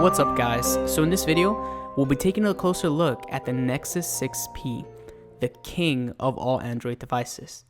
What's up guys? So in this video, we'll be taking a closer look at the Nexus 6P, the king of all Android devices.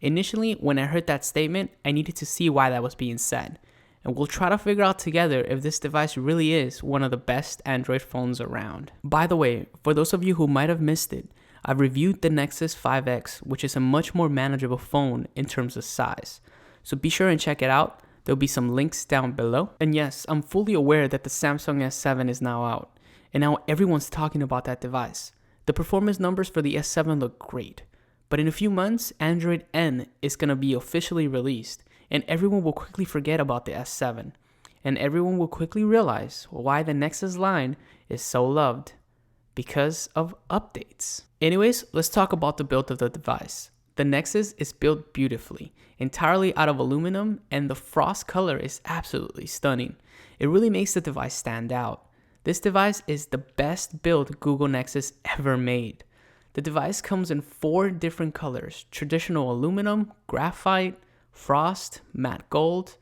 Initially, when I heard that statement, I needed to see why that was being said, and we'll try to figure out together if this device really is one of the best Android phones around. By the way, for those of you who might have missed it, I've reviewed the Nexus 5X, which is a much more manageable phone in terms of size. So be sure and check it out. There'll be some links down below. And yes, I'm fully aware that the Samsung S7 is now out, and now everyone's talking about that device. The performance numbers for the S7 look great, but in a few months, Android N is going to be officially released, and everyone will quickly forget about the S7, and everyone will quickly realize why the Nexus line is so loved. Because of updates. Anyways, let's talk about the build of the device. The Nexus is built beautifully, entirely out of aluminum, and the frost color is absolutely stunning. It really makes the device stand out. This device is the best built Google Nexus ever made. The device comes in 4 different colors: traditional aluminum, graphite, frost, matte gold.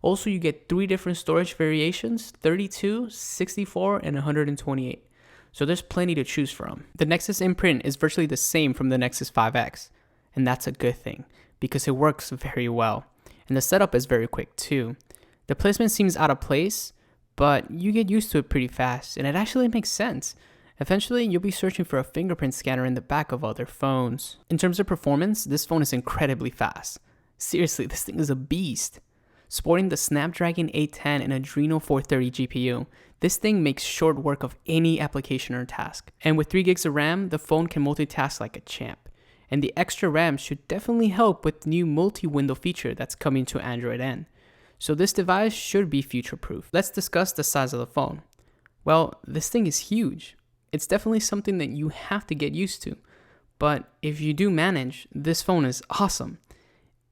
Also, you get 3 different storage variations: 32, 64, and 128. So there's plenty to choose from. The Nexus imprint is virtually the same from the Nexus 5X, and that's a good thing because it works very well. And the setup is very quick too. The placement seems out of place, but you get used to it pretty fast, and it actually makes sense. Eventually, you'll be searching for a fingerprint scanner in the back of other phones. In terms of performance, this phone is incredibly fast. Seriously, this thing is a beast. Sporting the Snapdragon 810 and Adreno 430 GPU, this thing makes short work of any application or task. And with 3 gigs of RAM, the phone can multitask like a champ. And the extra RAM should definitely help with the new multi-window feature that's coming to Android N. So this device should be future-proof. Let's discuss the size of the phone. Well, this thing is huge. It's definitely something that you have to get used to. But if you do manage, this phone is awesome.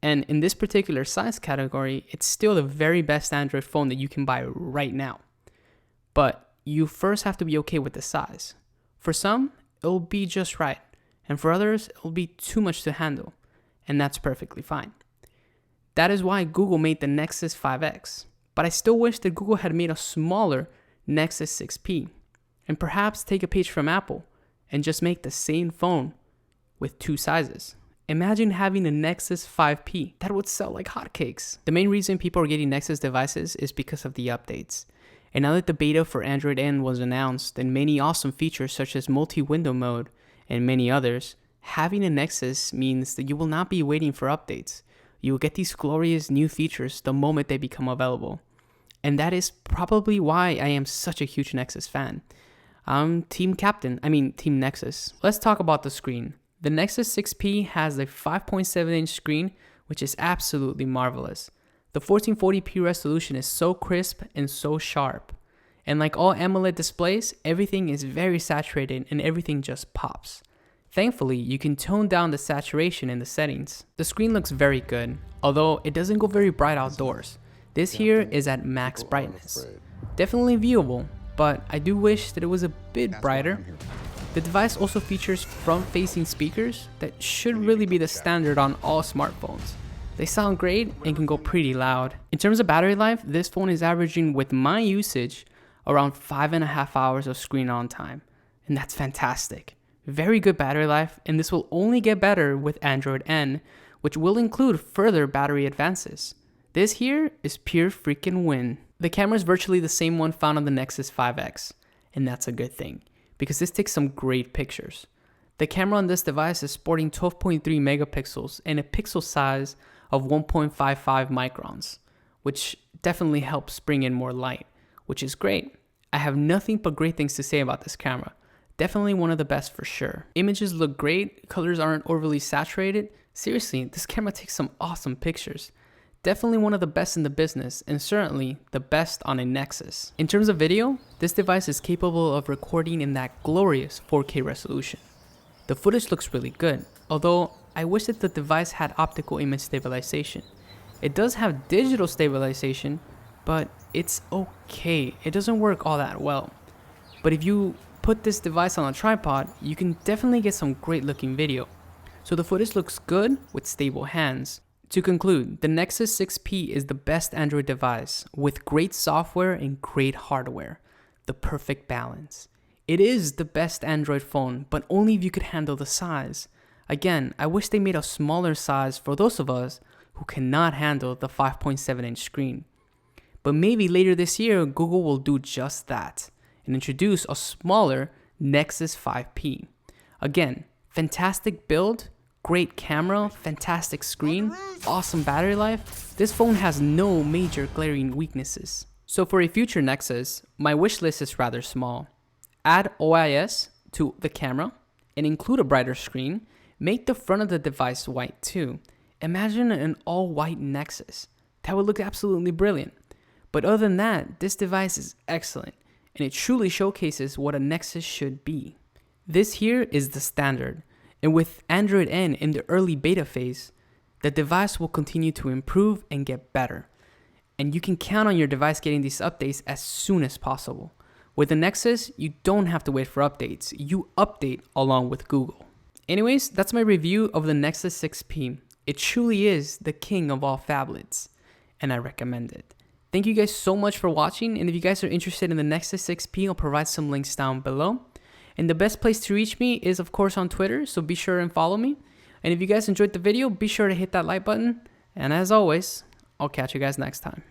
And in this particular size category, it's still the very best Android phone that you can buy right now. But you first have to be okay with the size. For some, it'll be just right. And for others, it'll be too much to handle. And that's perfectly fine. That is why Google made the Nexus 5X. But I still wish that Google had made a smaller Nexus 6P. And perhaps take a page from Apple and just make the same phone with 2 sizes. Imagine having a Nexus 5P. That would sell like hotcakes. The main reason people are getting Nexus devices is because of the updates. And now that the beta for Android N was announced and many awesome features such as multi-window mode and many others, having a Nexus means that you will not be waiting for updates. You will get these glorious new features the moment they become available. And that is probably why I am such a huge Nexus fan. I'm Team Nexus. Let's talk about the screen. The Nexus 6P has a 5.7-inch screen, which is absolutely marvelous. The 1440p resolution is so crisp and so sharp. And like all AMOLED displays, everything is very saturated and everything just pops. Thankfully, you can tone down the saturation in the settings. The screen looks very good, although it doesn't go very bright outdoors. This here is at max brightness. Definitely viewable, but I do wish that it was a bit brighter. The device also features front-facing speakers that should really be the standard on all smartphones. They sound great and can go pretty loud. In terms of battery life, this phone is averaging, with my usage, around 5.5 hours of screen on time. And that's fantastic. Very good battery life, and this will only get better with Android N, which will include further battery advances. This here is pure freaking win. The camera is virtually the same one found on the Nexus 5X, and that's a good thing, because this takes some great pictures. The camera on this device is sporting 12.3 megapixels and a pixel size of 1.55 microns, which definitely helps bring in more light, which is great. I have nothing but great things to say about this camera. Definitely one of the best for sure. Images look great, colors aren't overly saturated. Seriously, this camera takes some awesome pictures. Definitely one of the best in the business, and certainly the best on a Nexus. In terms of video, this device is capable of recording in that glorious 4K resolution. The footage looks really good, although I wish that the device had optical image stabilization. It does have digital stabilization, but it's okay. It doesn't work all that well. But if you put this device on a tripod, you can definitely get some great looking video. So the footage looks good with stable hands. To conclude, the Nexus 6P is the best Android device with great software and great hardware. the perfect balance. It is the best Android phone, but only if you could handle the size. Again, I wish they made a smaller size for those of us who cannot handle the 5.7-inch screen. But maybe later this year, Google will do just that and introduce a smaller Nexus 5P. Again, fantastic build, great camera, fantastic screen, awesome battery life. This phone has no major glaring weaknesses. So for a future Nexus, my wish list is rather small. Add OIS to the camera and include a brighter screen. Make the front of the device white too. Imagine an all-white Nexus. That would look absolutely brilliant. But other than that, this device is excellent, and it truly showcases what a Nexus should be. This here is the standard, and with Android N in the early beta phase, the device will continue to improve and get better. And you can count on your device getting these updates as soon as possible. With the Nexus, you don't have to wait for updates. You update along with Google. Anyways, that's my review of the Nexus 6P. It truly is the king of all phablets, and I recommend it. Thank you guys so much for watching, and if you guys are interested in the Nexus 6P, I'll provide some links down below. And the best place to reach me is of course on Twitter, so be sure and follow me. And if you guys enjoyed the video, be sure to hit that like button. And as always, I'll catch you guys next time.